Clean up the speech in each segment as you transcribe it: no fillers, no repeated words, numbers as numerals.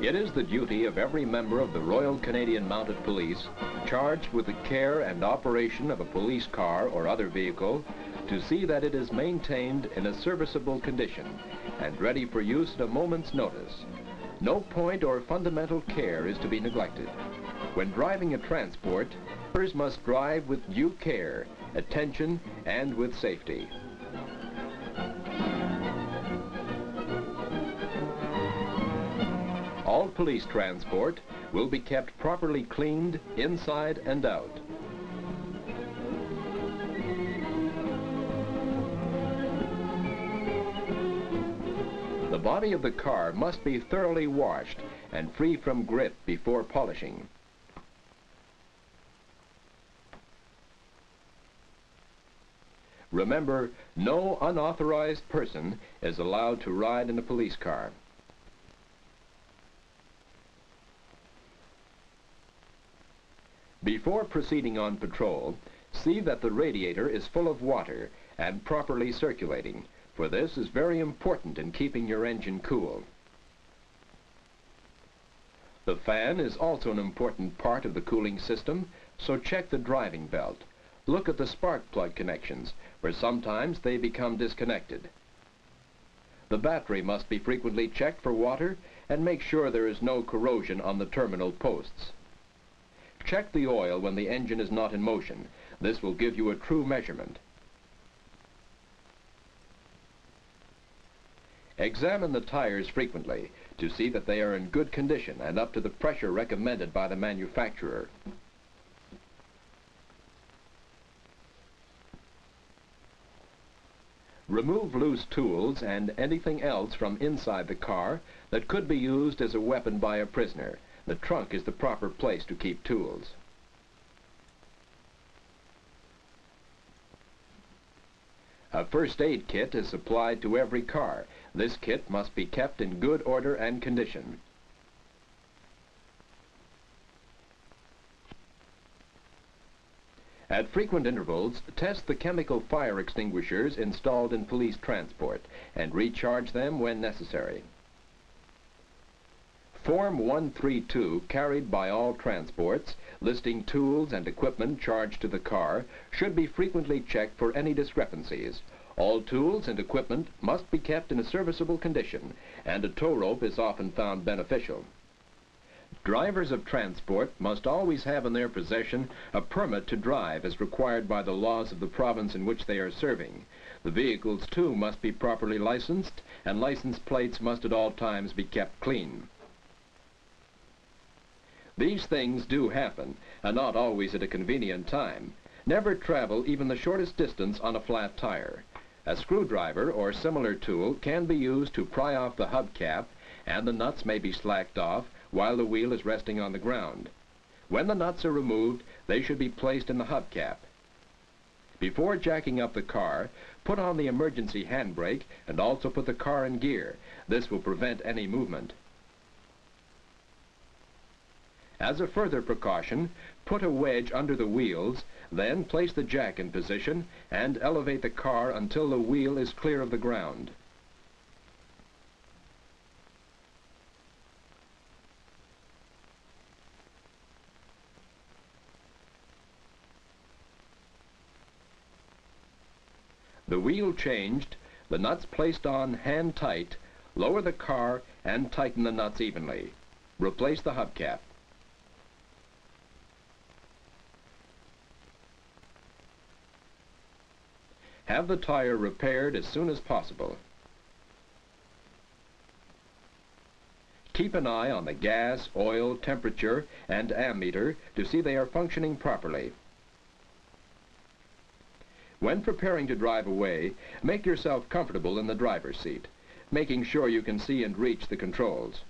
It is the duty of every member of the Royal Canadian Mounted Police charged with the care and operation of a police car or other vehicle to see that it is maintained in a serviceable condition and ready for use at a moment's notice. No point or fundamental care is to be neglected. When driving a transport, drivers must drive with due care, attention, and with safety. All police transport will be kept properly cleaned inside and out. The body of the car must be thoroughly washed and free from grit before polishing. Remember, no unauthorized person is allowed to ride in a police car. Before proceeding on patrol, see that the radiator is full of water and properly circulating, for this is very important in keeping your engine cool. The fan is also an important part of the cooling system, so check the driving belt. Look at the spark plug connections, where sometimes they become disconnected. The battery must be frequently checked for water and make sure there is no corrosion on the terminal posts. Check the oil when the engine is not in motion. This will give you a true measurement. Examine the tires frequently to see that they are in good condition and up to the pressure recommended by the manufacturer. Remove loose tools and anything else from inside the car that could be used as a weapon by a prisoner. The trunk is the proper place to keep tools. A first aid kit is supplied to every car. This kit must be kept in good order and condition. At frequent intervals, test the chemical fire extinguishers installed in police transport and recharge them when necessary. Form 132, carried by all transports, listing tools and equipment charged to the car, should be frequently checked for any discrepancies. All tools and equipment must be kept in a serviceable condition, and a tow rope is often found beneficial. Drivers of transport must always have in their possession a permit to drive as required by the laws of the province in which they are serving. The vehicles, too, must be properly licensed, and license plates must at all times be kept clean. These things do happen, and not always at a convenient time. Never travel even the shortest distance on a flat tire. A screwdriver or similar tool can be used to pry off the hubcap, and the nuts may be slacked off while the wheel is resting on the ground. When the nuts are removed, they should be placed in the hubcap. Before jacking up the car, put on the emergency handbrake and also put the car in gear. This will prevent any movement. As a further precaution, put a wedge under the wheels, then place the jack in position and elevate the car until the wheel is clear of the ground. The wheel changed, the nuts placed on hand tight, lower the car and tighten the nuts evenly. Replace the hubcap. Have the tire repaired as soon as possible. Keep an eye on the gas, oil, temperature, and ammeter to see they are functioning properly. When preparing to drive away, make yourself comfortable in the driver's seat, making sure you can see and reach the controls.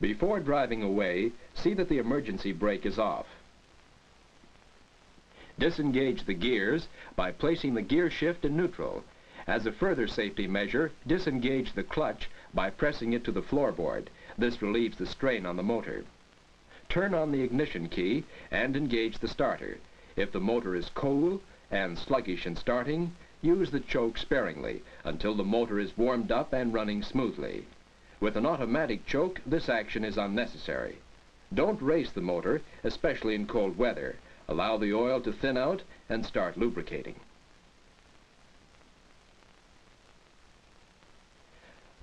Before driving away, see that the emergency brake is off. Disengage the gears by placing the gear shift in neutral. As a further safety measure, disengage the clutch by pressing it to the floorboard. This relieves the strain on the motor. Turn on the ignition key and engage the starter. If the motor is cool and sluggish in starting, use the choke sparingly until the motor is warmed up and running smoothly. With an automatic choke, this action is unnecessary. Don't race the motor, especially in cold weather. Allow the oil to thin out and start lubricating.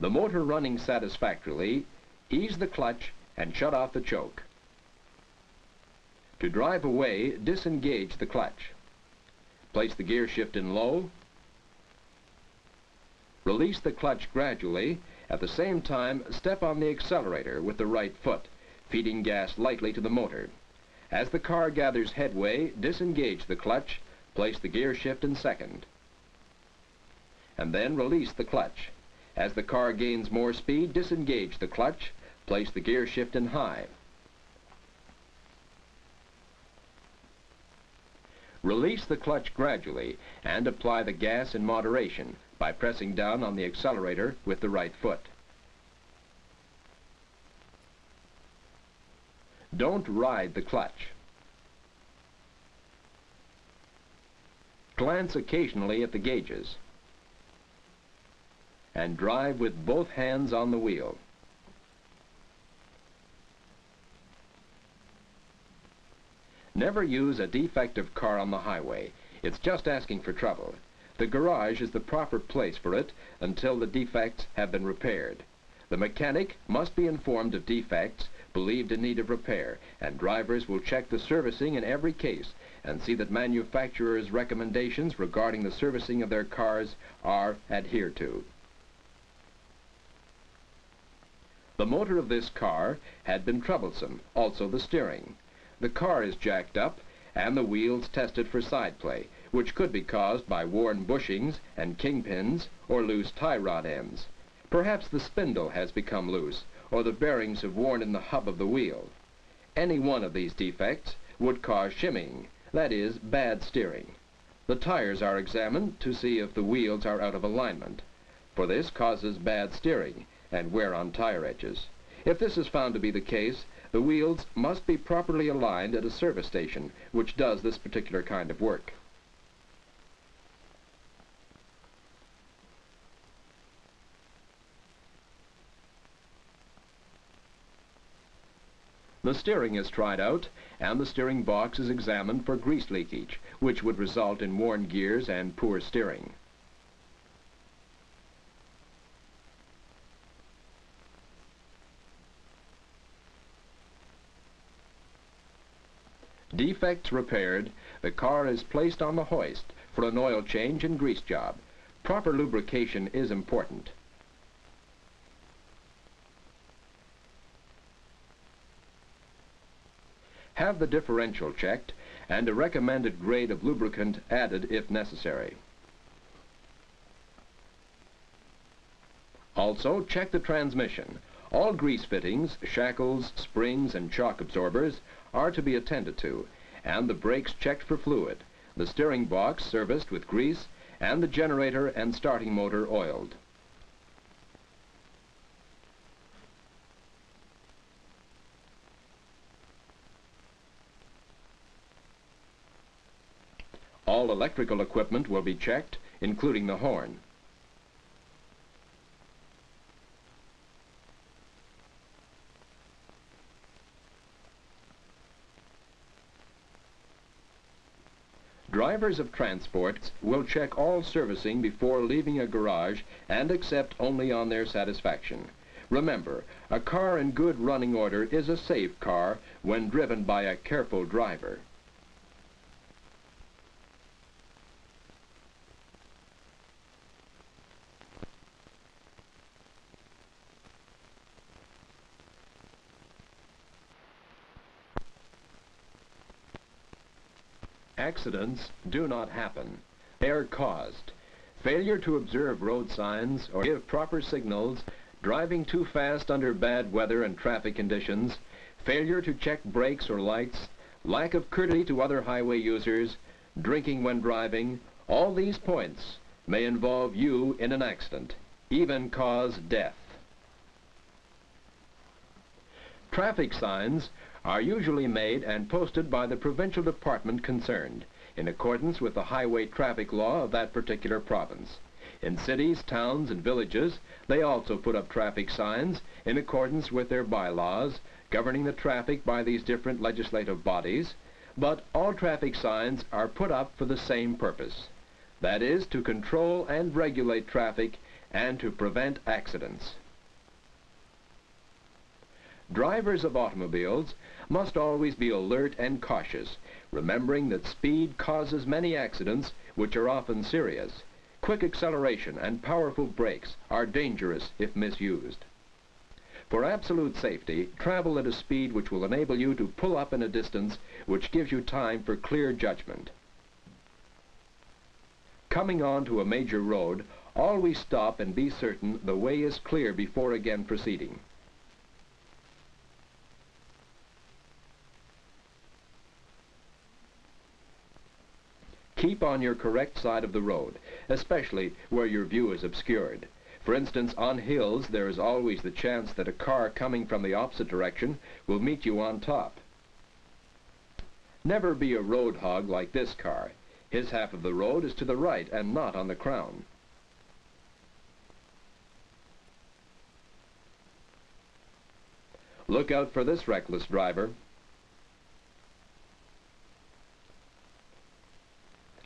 The motor running satisfactorily, ease the clutch and shut off the choke. To drive away, disengage the clutch. Place the gear shift in low. Release the clutch gradually. At the same time, step on the accelerator with the right foot, feeding gas lightly to the motor. As the car gathers headway, disengage the clutch, place the gear shift in second, and then release the clutch. As the car gains more speed, disengage the clutch, place the gear shift in high. Release the clutch gradually and apply the gas in moderation by pressing down on the accelerator with the right foot. Don't ride the clutch. Glance occasionally at the gauges and drive with both hands on the wheel. Never use a defective car on the highway. It's just asking for trouble. The garage is the proper place for it until the defects have been repaired. The mechanic must be informed of defects believed in need of repair, and drivers will check the servicing in every case and see that manufacturers' recommendations regarding the servicing of their cars are adhered to. The motor of this car had been troublesome, also the steering. The car is jacked up and the wheels tested for side play, which could be caused by worn bushings and kingpins or loose tie rod ends. Perhaps the spindle has become loose, or the bearings have worn in the hub of the wheel. Any one of these defects would cause shimming, that is, bad steering. The tires are examined to see if the wheels are out of alignment, for this causes bad steering and wear on tire edges. If this is found to be the case, the wheels must be properly aligned at a service station which does this particular kind of work. The steering is tried out and the steering box is examined for grease leakage, which would result in worn gears and poor steering. Defects repaired, the car is placed on the hoist for an oil change and grease job. Proper lubrication is important. Have the differential checked and a recommended grade of lubricant added if necessary. Also, check the transmission. All grease fittings, shackles, springs, and shock absorbers are to be attended to, and the brakes checked for fluid, the steering box serviced with grease, and the generator and starting motor oiled. All electrical equipment will be checked, including the horn. Drivers of transports will check all servicing before leaving a garage and accept only on their satisfaction. Remember, a car in good running order is a safe car when driven by a careful driver. Accidents do not happen. They are caused. Failure to observe road signs or give proper signals, driving too fast under bad weather and traffic conditions, failure to check brakes or lights, lack of courtesy to other highway users, drinking when driving, all these points may involve you in an accident, even cause death. Traffic signs are usually made and posted by the provincial department concerned, in accordance with the highway traffic law of that particular province. In cities, towns, and villages, they also put up traffic signs in accordance with their bylaws, governing the traffic by these different legislative bodies, but all traffic signs are put up for the same purpose. That is, to control and regulate traffic and to prevent accidents. Drivers of automobiles must always be alert and cautious, remembering that speed causes many accidents which are often serious. Quick acceleration and powerful brakes are dangerous if misused. For absolute safety, travel at a speed which will enable you to pull up in a distance which gives you time for clear judgment. Coming on to a major road, always stop and be certain the way is clear before again proceeding. Keep on your correct side of the road, especially where your view is obscured. For instance, on hills, there is always the chance that a car coming from the opposite direction will meet you on top. Never be a road hog like this car. His half of the road is to the right and not on the crown. Look out for this reckless driver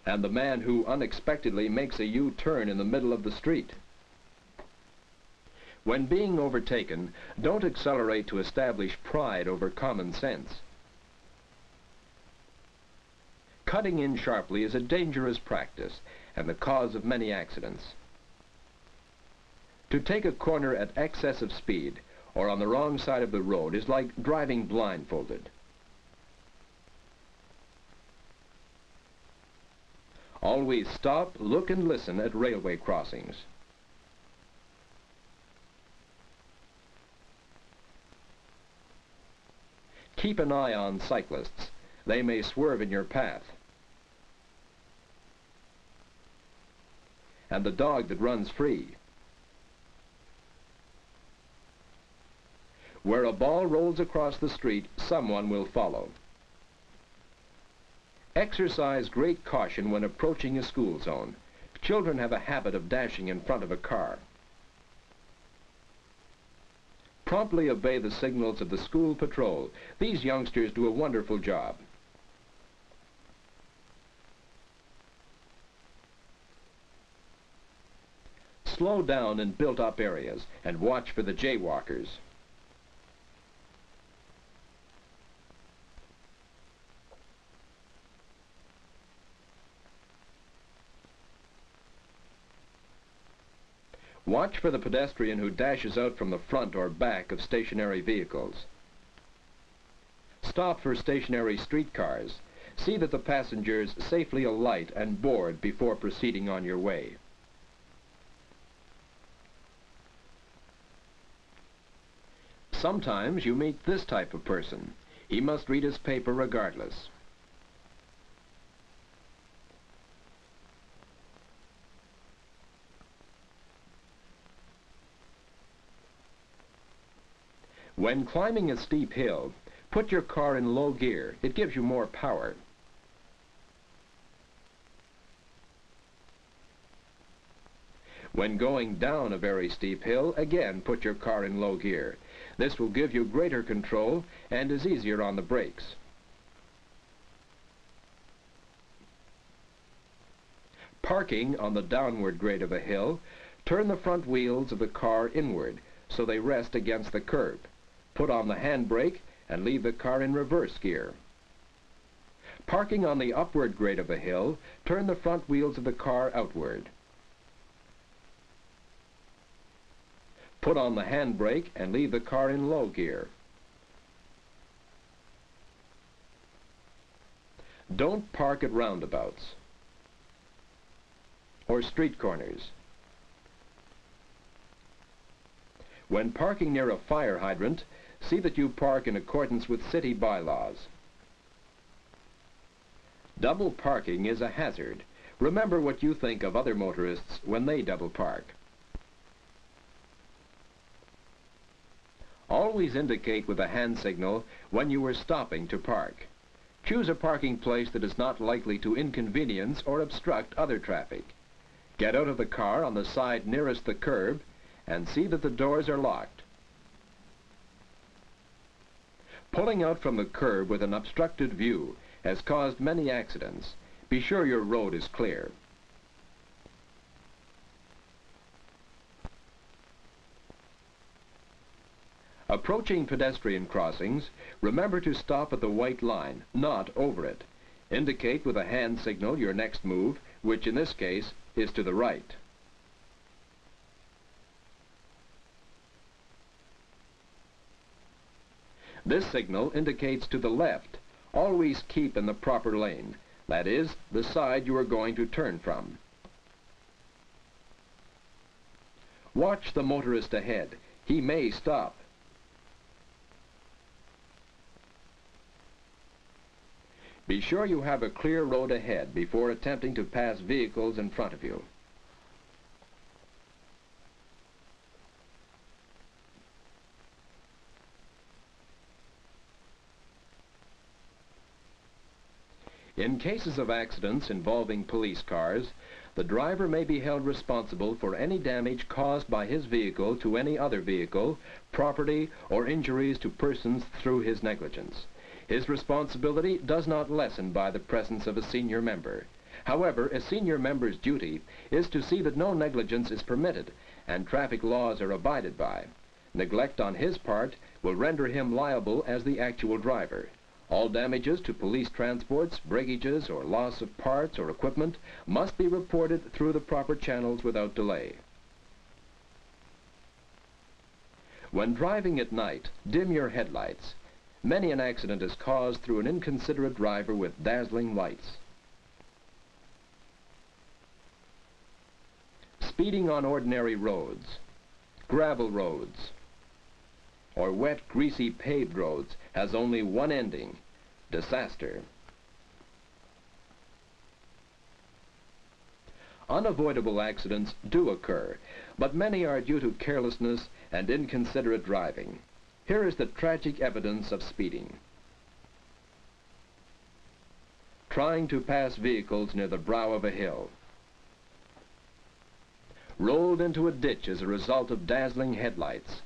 and the man who unexpectedly makes a U-turn in the middle of the street. When being overtaken, don't accelerate to establish pride over common sense. Cutting in sharply is a dangerous practice and the cause of many accidents. To take a corner at excessive speed or on the wrong side of the road is like driving blindfolded. Always stop, look, and listen at railway crossings. Keep an eye on cyclists. They may swerve in your path. And the dog that runs free. Where a ball rolls across the street, someone will follow. Exercise great caution when approaching a school zone. Children have a habit of dashing in front of a car. Promptly obey the signals of the school patrol. These youngsters do a wonderful job. Slow down in built-up areas and watch for the jaywalkers. Watch for the pedestrian who dashes out from the front or back of stationary vehicles. Stop for stationary streetcars. See that the passengers safely alight and board before proceeding on your way. Sometimes you meet this type of person. He must read his paper regardless. When climbing a steep hill, put your car in low gear. It gives you more power. When going down a very steep hill, again put your car in low gear. This will give you greater control and is easier on the brakes. Parking on the downward grade of a hill, turn the front wheels of the car inward so they rest against the curb. Put on the handbrake and leave the car in reverse gear. Parking on the upward grade of a hill, turn the front wheels of the car outward. Put on the handbrake and leave the car in low gear. Don't park at roundabouts or street corners. When parking near a fire hydrant, see that you park in accordance with city bylaws. Double parking is a hazard. Remember what you think of other motorists when they double park. Always indicate with a hand signal when you are stopping to park. Choose a parking place that is not likely to inconvenience or obstruct other traffic. Get out of the car on the side nearest the curb and see that the doors are locked. Pulling out from the curb with an obstructed view has caused many accidents. Be sure your road is clear. Approaching pedestrian crossings, remember to stop at the white line, not over it. Indicate with a hand signal your next move, which in this case is to the right. This signal indicates to the left. Always keep in the proper lane, that is, the side you are going to turn from. Watch the motorist ahead. He may stop. Be sure you have a clear road ahead before attempting to pass vehicles in front of you. In cases of accidents involving police cars, the driver may be held responsible for any damage caused by his vehicle to any other vehicle, property, or injuries to persons through his negligence. His responsibility does not lessen by the presence of a senior member. However, a senior member's duty is to see that no negligence is permitted and traffic laws are abided by. Neglect on his part will render him liable as the actual driver. All damages to police transports, breakages, or loss of parts or equipment must be reported through the proper channels without delay. When driving at night, dim your headlights. Many an accident is caused through an inconsiderate driver with dazzling lights. Speeding on ordinary roads, gravel roads, or wet, greasy paved roads has only one ending: disaster. Unavoidable accidents do occur, but many are due to carelessness and inconsiderate driving. Here is the tragic evidence of speeding. Trying to pass vehicles near the brow of a hill. Rolled into a ditch as a result of dazzling headlights.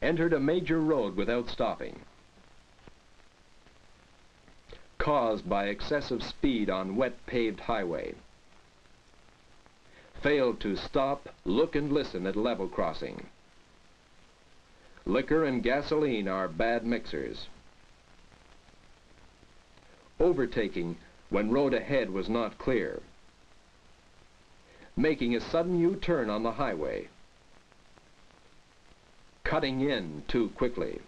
Entered a major road without stopping. Caused by excessive speed on wet paved highway. Failed to stop, look and listen at level crossing. Liquor and gasoline are bad mixers. Overtaking when road ahead was not clear. Making a sudden U-turn on the highway. Cutting in too quickly.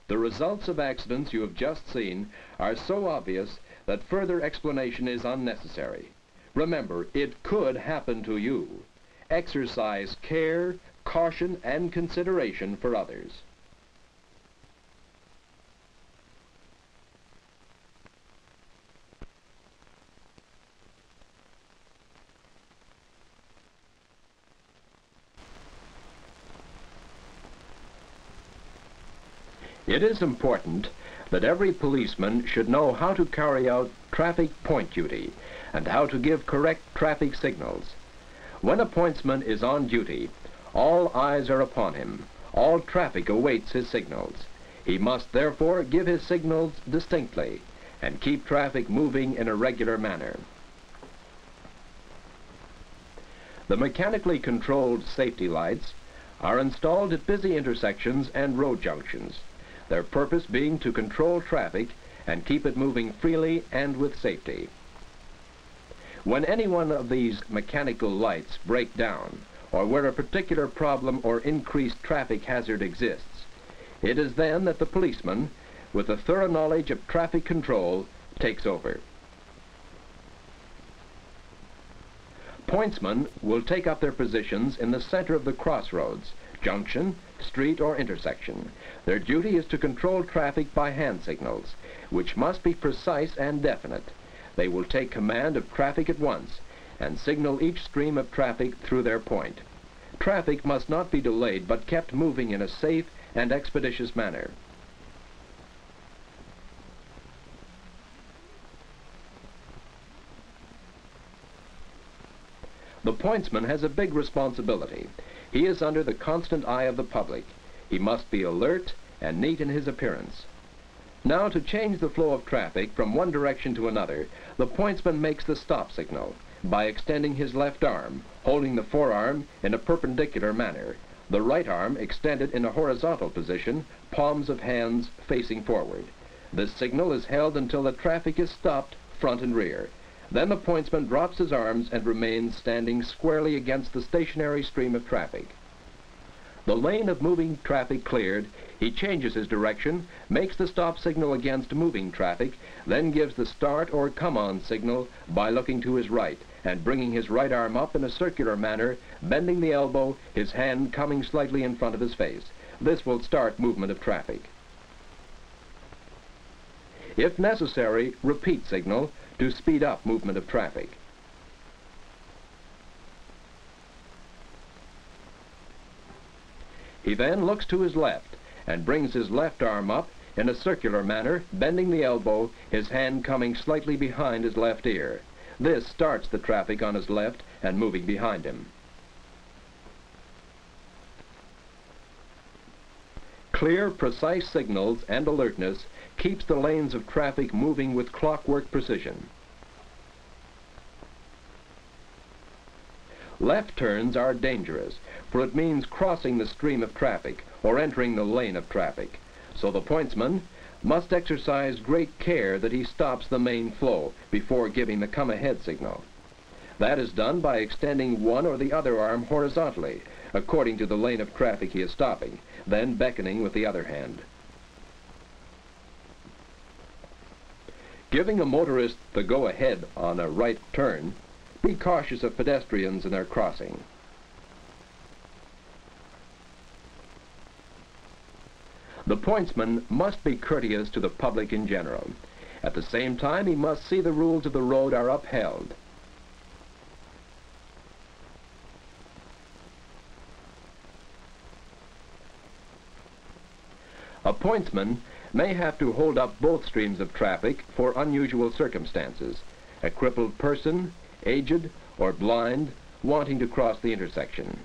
The results of accidents you have just seen are so obvious that further explanation is unnecessary. Remember, it could happen to you. Exercise care, caution, and consideration for others. It is important that every policeman should know how to carry out traffic point duty and how to give correct traffic signals. When a pointsman is on duty, all eyes are upon him. All traffic awaits his signals. He must therefore give his signals distinctly and keep traffic moving in a regular manner. The mechanically controlled safety lights are installed at busy intersections and road junctions, their purpose being to control traffic and keep it moving freely and with safety. When any one of these mechanical lights break down, or where a particular problem or increased traffic hazard exists, it is then that the policeman, with a thorough knowledge of traffic control, takes over. Pointsmen will take up their positions in the center of the crossroads, junction, street, or intersection. Their duty is to control traffic by hand signals, which must be precise and definite. They will take command of traffic at once, and signal each stream of traffic through their point. Traffic must not be delayed but kept moving in a safe and expeditious manner. The pointsman has a big responsibility. He is under the constant eye of the public. He must be alert and neat in his appearance. Now, to change the flow of traffic from one direction to another, the pointsman makes the stop signal by extending his left arm, holding the forearm in a perpendicular manner, the right arm extended in a horizontal position, palms of hands facing forward. This signal is held until the traffic is stopped front and rear. Then the pointsman drops his arms and remains standing squarely against the stationary stream of traffic. The lane of moving traffic cleared, he changes his direction, makes the stop signal against moving traffic, then gives the start or come on signal by looking to his right and bringing his right arm up in a circular manner, bending the elbow, his hand coming slightly in front of his face. This will start movement of traffic. If necessary, repeat signal to speed up movement of traffic. He then looks to his left and brings his left arm up in a circular manner, bending the elbow, his hand coming slightly behind his left ear. This starts the traffic on his left and moving behind him. Clear, precise signals and alertness keeps the lanes of traffic moving with clockwork precision. Left turns are dangerous, for it means crossing the stream of traffic or entering the lane of traffic. So the pointsman must exercise great care that he stops the main flow before giving the come ahead signal. That is done by extending one or the other arm horizontally, according to the lane of traffic he is stopping, then beckoning with the other hand. Giving a motorist the go-ahead on a right turn, be cautious of pedestrians in their crossing. The pointsman must be courteous to the public in general. At the same time, he must see the rules of the road are upheld. A pointsman may have to hold up both streams of traffic for unusual circumstances. A crippled person, aged, or blind wanting to cross the intersection.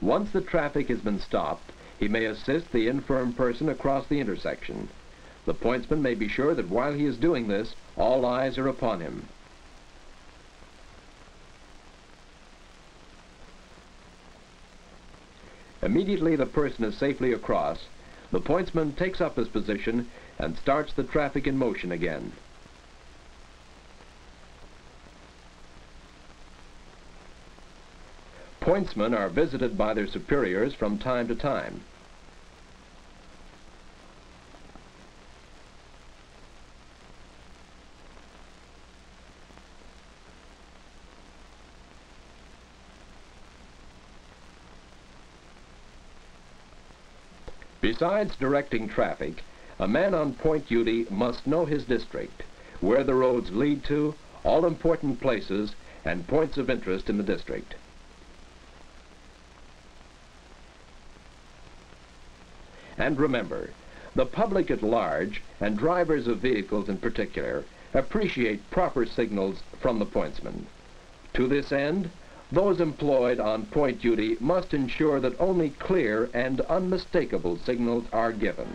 Once the traffic has been stopped, he may assist the infirm person across the intersection. The pointsman may be sure that while he is doing this, all eyes are upon him. Immediately the person is safely across, the pointsman takes up his position and starts the traffic in motion again. Pointsmen are visited by their superiors from time to time. Besides directing traffic, a man on point duty must know his district, where the roads lead to, all important places, and points of interest in the district. And remember, the public at large, and drivers of vehicles in particular, appreciate proper signals from the pointsman. To this end, those employed on point duty must ensure that only clear and unmistakable signals are given.